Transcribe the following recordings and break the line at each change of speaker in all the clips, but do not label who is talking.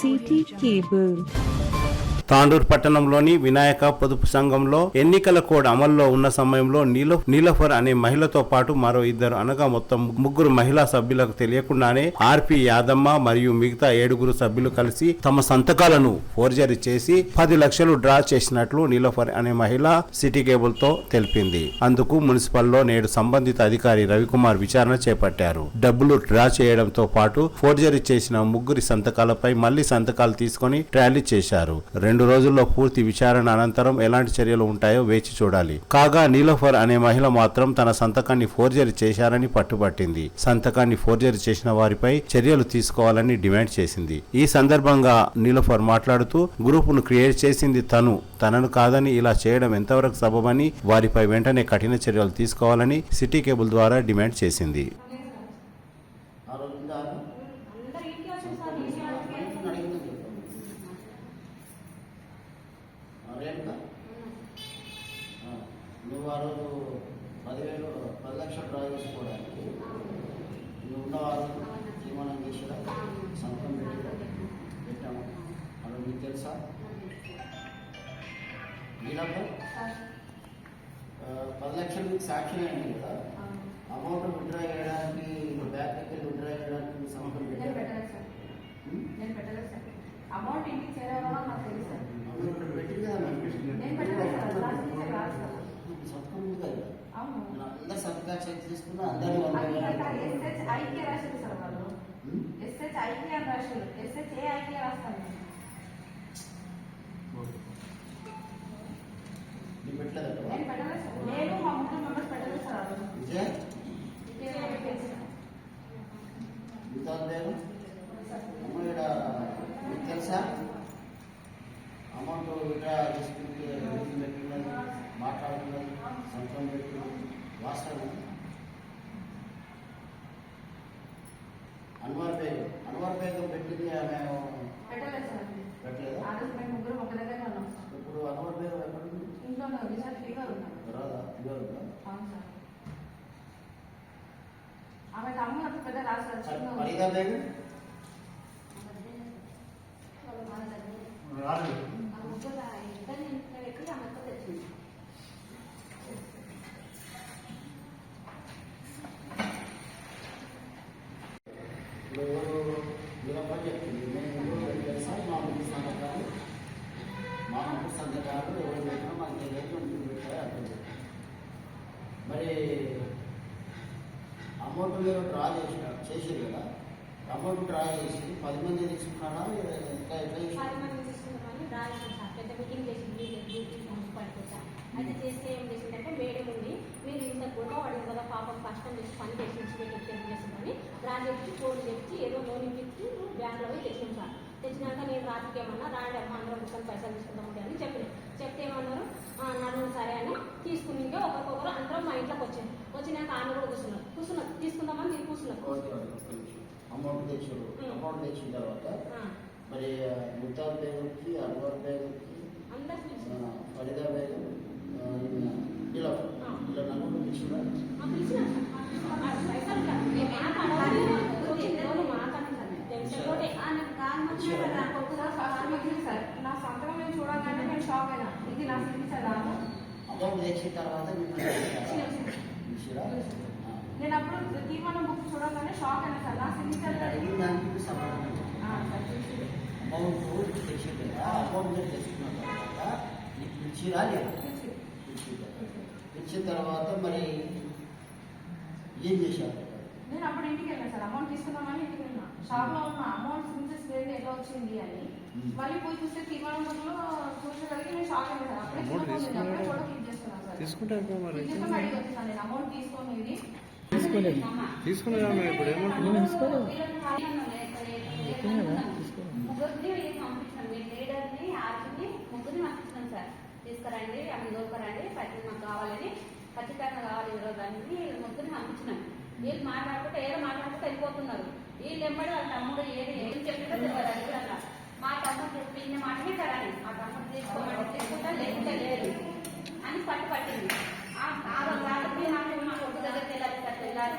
City cable.
Tandur పట్టణంలోని వినాయక పొదుపు సంఘంలో ఎన్నికల కోడ్ అమల్లో ఉన్న సమయంలో నీలఫర్ అనే మహిళతో పాటు మరో ఇద్దరు అనగా మొత్తం ముగ్గురు మహిళా సభ్యులకు తెలియకుండానే ఆర్పి యాదమ్మ మరియు మిగతా 7 సభ్యులు కలిసి తమ సంతకాలను ఫోర్జరీ చేసి 10 లక్షలు డ్రా చేసినట్లు నీలఫర్ అనే మహిళ సిటీ కేబుల్ తో తెలిపింది. అందుకు మున్సిపల్లో నేడు సంబంధిత అధికారి రవికుమార్ విచారణ చేపట్టారు. డబ్బులు డ్రా చేయడంతో పాటు ఫోర్జరీ చేసిన ముగ్గురి సంతకాలపై మళ్లీ సంతకాలు తీసుకుని ట్రాలీ చేశారు. 2 రోజుల్లో పూర్తి విచారణ అనంతరం ఎలాంటి చర్యలు ఉంటాయో వేచి చూడాలి. కాగా నీలోఫర్ అనే మహిళ మాత్రం తన సంతకాన్ని ఫోర్జరీ చేశారని పట్టుబట్టింది. సంతకాన్ని ఫోర్జరీ చేసిన వారిపై చర్యలు తీసుకోవాలని డిమాండ్ చేసింది. ఈ సందర్భంగా నీలోఫర్ మాట్లాడుతూ గ్రూపును క్రియేట్ చేసింది తనను కాదని ఇలా చేయడం ఎంతవరకు సబబని వారిపై వెంటనే కఠిన చర్యలు తీసుకోవాలని సిటీ కేబుల్ ద్వారా డిమాండ్ చేసింది.
నువ్వు ఆ రోజు 10 లక్షలు డ్రా చేసుకోవడానికి నువ్వు ఉన్నవారు తీర్మానం చేసిరా సంతకం పెట్టాము. అది మీకు తెలుసా? మీరబ్బా 10 లక్షలు మీకు సాక్షి అయింది కదా, అమౌంట్ విత్డ్రా చేయడానికి బ్యాంక్ దగ్గర విత్డ్రా చేయడానికి సంతకం పెట్టారు.
అమౌంట్ ఇంటికి చేరాలో నాకు తెలుసు.
పెట్టి కదా సంతకం ఉంది కదా, అందరు సంతకాలు చెక్ తీసుకున్నా అందరూ
ఐక్య రాశారు సార్ వాళ్ళు. ఎస్హెచ్ ఐక్య అని రాశారు. ఎస్హెచ్ ఏ ఐక్య రాస్తాను
నేను పెట్టలేదు.
నేను పెట్టలేదు సార్. నేను మా 3 మెంబర్స్ పెట్టలేదు సార్.
మీకు తెలుసా అమౌంట్ విత్డ్రా చేసుకుంటే పెట్టినది మాట్లాడుతున్నది సంతకం పెట్టి వాస్తవం. అన్వర్ బేగం పెట్టింది ఆమె
పెట్టలేదు సార్.
పెట్టలేదు.
ఆ రోజు మేము ముగ్గురు ఒక దగ్గర ఉన్నాం.
ఇప్పుడు అన్వర్ బేగం ఎక్కడుంది?
ఇంట్లో రిసార్ట్ ఫీవర్ ఉన్నాం.
రాదా? ఫీవర్ ఉందా?
అవును సార్. ఆమె తమ్ముడు పెద్ద రాశారు.
ఫరీదా బేగం రాదు. చెప్తుంది మా ముగ్గురు సంతకాలు ఎవరు పెట్టినా మాకు తెలియదు పెట్టారు. మరి అమౌంట్ మీరు డ్రా చేసారు కదా, అమౌంట్ డ్రా చేసి 10 మంది తీసుకున్నారా? ఇంకా ఎట్లా
పెద్ద మీటింగ్ చేసింది మున్సిపాలిటీ. అయితే చేస్తే ఏం చేసిందంటే మేడం ఉంది, మీరు ఇంత కూడా వాడి కదా పాపం కష్టం చేసి పని చేసి చేసిందని డ్రా చేసి ఫోన్ చేసి ఏదో లోన్ ఇప్పించి బ్యాంకులో పోయి తెచ్చినాం సార్. తెచ్చినాక నేను రాత్రికి ఏమన్నా రాండి అమ్మ అందరం కూర్చొని పైసలు తీసుకుంటామంటే అని చెప్తే ఏమన్నారు, నన్ను సరే అని తీసుకుని ఇంకా ఒకరికొకరు అందరం మా ఇంట్లోకి వచ్చినాక ఆమె కూడా కూర్చున్నారు తీసుకుందామని నేను కూర్చున్నాను.
అమౌంట్ తెచ్చిన తర్వాత మరి ముతాబ్ బేగంకి, అన్వర్ బేగంకి, ఫరీదా బేగం, ఇలా నలుగురు పిలిచినా
నా సంతకం నేను చూడగానే నేను షాక్ అయినా. ఇది నా సిగ్నేచర్.
అమౌంట్ తెచ్చిన తర్వాత
నేను అప్పుడు తీర్మానం బుక్ చూడగానే షాక్ అయినా సార్. నా సిగ్నేచర్
దానికి సమాధానం అమౌంట్ తెచ్చింది కదా, అమౌంట్ మీరు తెచ్చుకున్న తర్వాత నీకు పిలిచిరా లేదా? పిలిచిన తర్వాత మరి ఏం చేశారు?
నేను అప్పుడు ఇంటికి వెళ్ళాను సార్. అమౌంట్ తీసుకున్నామని ఇంటికి వెళ్ళినా. షాప్ లో ఉన్న అమౌంట్ సిగ్నేచర్స్ వేరే ఎట్లా వచ్చింది అని మళ్ళీ పోయి చూస్తే తీర్మానం బుక్ లో చూసేసరికి నేను షాక్ అయినా సార్. అప్పుడే ఫోటో క్లిక్ చేస్తున్నాను సార్. అడిగి వచ్చేసాను నేను అమౌంట్ తీసుకునేది
తీసుకునేది ఇప్పుడు ముగ్గురిని పంపించాను. మీరు లీడర్ని ఆర్పిని ముగ్గురిని పంపించాను సార్. తీసుకురండి అవి దొరకరండి ప్రతి మాకు కావాలని ఖచ్చితంగా కావాలి ఈరోజు అనేది ముగ్గురిని పంపించినాను. వీళ్ళు మాట్లాడుకుంటే ఏదో మాట్లాడుకుంటే వెళ్ళిపోతున్నారు. వీళ్ళు ఎంబడి వాళ్ళ తమ్ముడు ఏం చెప్పినా తెలియదు అట్లా. మా తమ్ముడు చెప్పిన మాట వింటారని మా తమ్ముడు తీసుకుంటా లేకుంటే లేదు అని పట్టింది. ఆ రోజు వాళ్ళకి నాకు మా కొడుకు దగ్గరికి వెళ్ళాలి సార్. తెల్లారి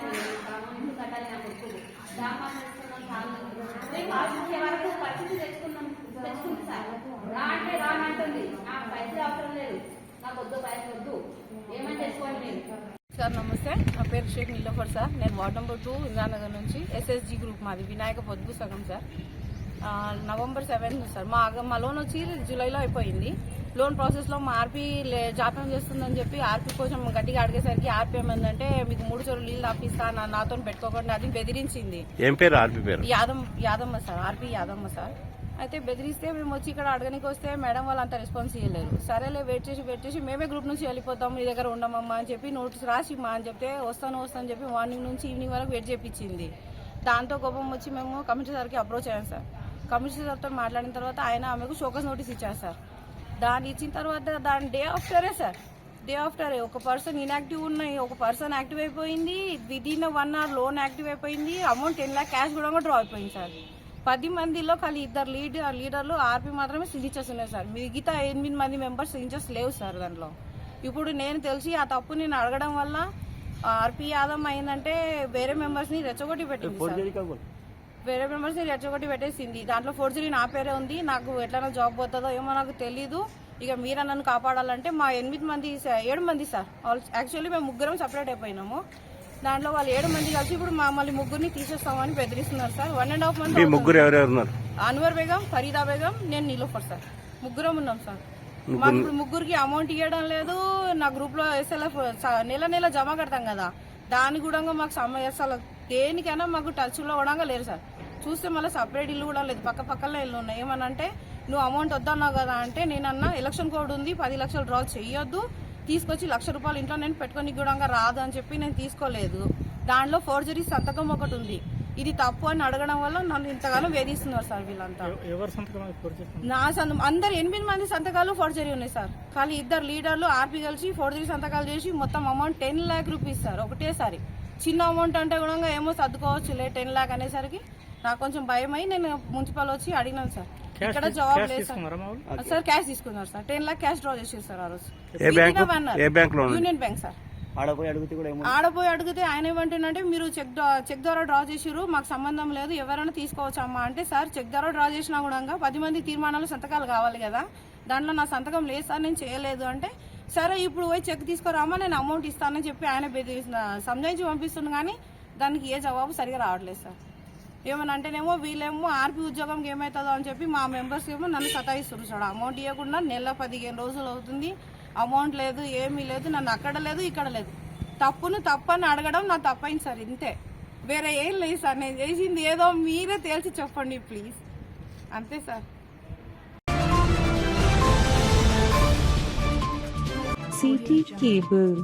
ఇంటి కట్టాలి నా కొడుకు. జామాన్ తీసుకున్నాం చాలా పాస్ ఇచ్చే వరకు పరిస్థితి తెచ్చుకుంది సార్. రా అంటే రానంటుంది. నాకు పైసలు అవసరం లేదు, నాకు వద్దు పైసలు వద్దు, ఏమని చేసుకోండి మీరు.
సార్ నమస్తే, నా పేరు షేక్ నీలోఫర్ సార్. నేను వార్డ్ నెంబర్ 2 ఇంద్రానగర్ నుంచి ఎస్ఎస్జి గ్రూప్ మాది వినాయక పొదుపు సంఘం సార్. November 7 సార్ మా లోన్ వచ్చి జూలైలో అయిపోయింది. లోన్ ప్రాసెస్లో మా ఆర్పీ జాప్యం చేస్తుందని చెప్పి ఆర్పీ కొంచెం గట్టిగా అడిగేసరికి ఆర్పీ ఏమైందంటే మీకు 3 చోట్ల నీళ్ళు ఆపిస్తా నాతో పెట్టుకోకుండా అది బెదిరించింది.
ఏం పేరు ఆర్పీ పేరు?
Yadamma sir, RP Yadamma sir. అయితే బెదిరిస్తే మేము వచ్చి ఇక్కడ అడగనికి వస్తే మేడం వాళ్ళు అంత రెస్పాన్స్ ఇవ్వలేరు. సరేలే వెయిట్ చేసి మేమే గ్రూప్ నుంచి వెళ్ళిపోతాం, మీ దగ్గర ఉండమమ్మా అని చెప్పి నోటీస్ రాసి మా అని చెప్తే వస్తాను అని చెప్పి మార్నింగ్ నుంచి ఈవినింగ్ వరకు వెయిట్ చేయించింది. దాంతో కోపం వచ్చి మేము కమిషనర్ సార్కి అప్రోచ్ అయ్యాం సార్. కమిషనర్ సార్తో మాట్లాడిన తర్వాత ఆయన ఆమెకు షోకాస్ నోటీస్ ఇచ్చారు సార్. దాన్ని ఇచ్చిన తర్వాత దాని డే ఆఫ్టరే ఒక పర్సన్ ఇన్యాక్టివ్ ఉన్నాయి, ఒక పర్సన్ యాక్టివ్ అయిపోయింది. విదిన్ 1 hour లోన్ యాక్టివ్ అయిపోయింది. అమౌంట్ 10 lakh క్యాష్ కూడా డ్రా అయిపోయింది సార్. 10 మందిలో ఖాళీ 2 లీడర్లు ఆర్పీ మాత్రమే సిగ్నేచర్స్ ఉన్నాయి సార్. మిగతా 8 మంది మెంబర్స్ సిగ్నేచర్స్ లేవు సార్ దాంట్లో. ఇప్పుడు నేను తెలిసి ఆ తప్పు నేను అడగడం వల్ల ఆర్పీ యాదవ్ అయిందంటే వేరే మెంబర్స్ని రెచ్చగొట్టి పెట్టింది సార్. వేరే మెంబర్స్ని రెచ్చగొట్టి పెట్టేసింది. దాంట్లో ఫోర్జరీ నా పేరే ఉంది. నాకు ఎట్లైనా జాబ్ పోతుందో ఏమో నాకు తెలీదు. ఇక మీరే నన్ను కాపాడాలంటే మా 7 మంది సార్. యాక్చువల్లీ మేము 3 సపరేట్ అయిపోయినాము. దాంట్లో వాళ్ళు 7 మంది కలిసి ఇప్పుడు మమ్మల్ని 3 తీసేస్తామని బెదిరిస్తున్నారు సార్. 1.5 month
ముగ్గురు ఎవరెవరు ఉన్నారు?
అన్వర్ బేగం, ఫరీదా బేగం, నేను నీలోఫర్ సార్. 3 ఉన్నాం సార్. మాకు ఇప్పుడు 3కి అమౌంట్ ఇవ్వడం లేదు. నా గ్రూప్ లో ఎస్ఎల్ఎఫ్ నెల జమ కడతాం కదా, దాని కూడా మాకు అసలు దేనికైనా మాకు టచ్ లో కూడా లేరు సార్. చూస్తే మళ్ళీ సపరేట్ ఇల్లు కూడా లేదు, పక్కనే ఇల్లు ఉన్నాయి. ఏమనంటే నువ్వు అమౌంట్ వద్దన్నావు కదా అంటే నేనన్నా ఎలక్షన్ కోడ్ ఉంది, 10 లక్షలు డ్రా చేయొద్దు, తీసుకొచ్చి 1 లక్ష రూపాయలు ఇంట్లో నేను పెట్టుకొని కూడా రాదు అని చెప్పి నేను తీసుకోలేదు. దాంట్లో ఫోర్జరీ సంతకం ఒకటి ఉంది. ఇది తప్పు అని అడగడం వల్ల నన్ను ఇంతగానో వేధిస్తున్నారు సార్ వీళ్ళంతా. నా అందరు 8 మంది సంతకాలు ఫోర్జరీ ఉన్నాయి సార్. కానీ 2 లీడర్లు ఆర్పీ కలిసి ఫోర్జరీ సంతకాలు చేసి మొత్తం అమౌంట్ 10 lakh రూపీస్ సార్ ఒకటేసారి. చిన్న అమౌంట్ అంటే కూడా ఏమో సర్దుకోవచ్చులే, 10 lakh అనేసరికి నాకు కొంచెం భయం అయి నేను మున్సిపల్ వచ్చి అడిగినాను సార్. ఇక్కడ జవాబు లేదు సార్. క్యాష్ తీసుకున్నారు సార్. 10 lakh క్యాష్ డ్రా చేసారు సార్ ఆ రోజు. Union bank sir. ఆడపోయి అడిగితే ఆయన ఏమంటుందంటే మీరు చెక్ ద్వారా డ్రా చేసిరు, మాకు సంబంధం లేదు, ఎవరైనా తీసుకోవచ్చమ్మా అంటే సార్ చెక్ ద్వారా డ్రా చేసినా కూడా 10 మంది తీర్మానాలు సంతకాలు కావాలి కదా, దాంట్లో నా సంతకం లేదు సార్, నేను చేయలేదు అంటే సరే ఇప్పుడు పోయి చెక్ తీసుకురామా నేను అమౌంట్ ఇస్తానని చెప్పి ఆయన సంజాయించి పంపిస్తుంది. కానీ దానికి ఏ జవాబు సరిగా రావట్లేదు సార్. ఏమని అంటేనేమో వీళ్ళేమో ఆర్పీ ఉద్యోగంకి ఏమవుతుందో అని చెప్పి మా మెంబర్స్ ఏమో నన్ను సతాయిస్తున్నారు సార్. అమౌంట్ ఇవ్వకుండా నెల 15 రోజులు అవుతుంది, అమౌంట్ లేదు, ఏమీ లేదు, నన్ను అక్కడ లేదు ఇక్కడ లేదు. తప్పని అడగడం నా తప్పైంది సార్, ఇంతే, వేరే ఏం లేదు సార్. నేను చేసింది ఏదో మీరే తేల్చి చెప్పండి ప్లీజ్, అంతే సార్.
CT Cable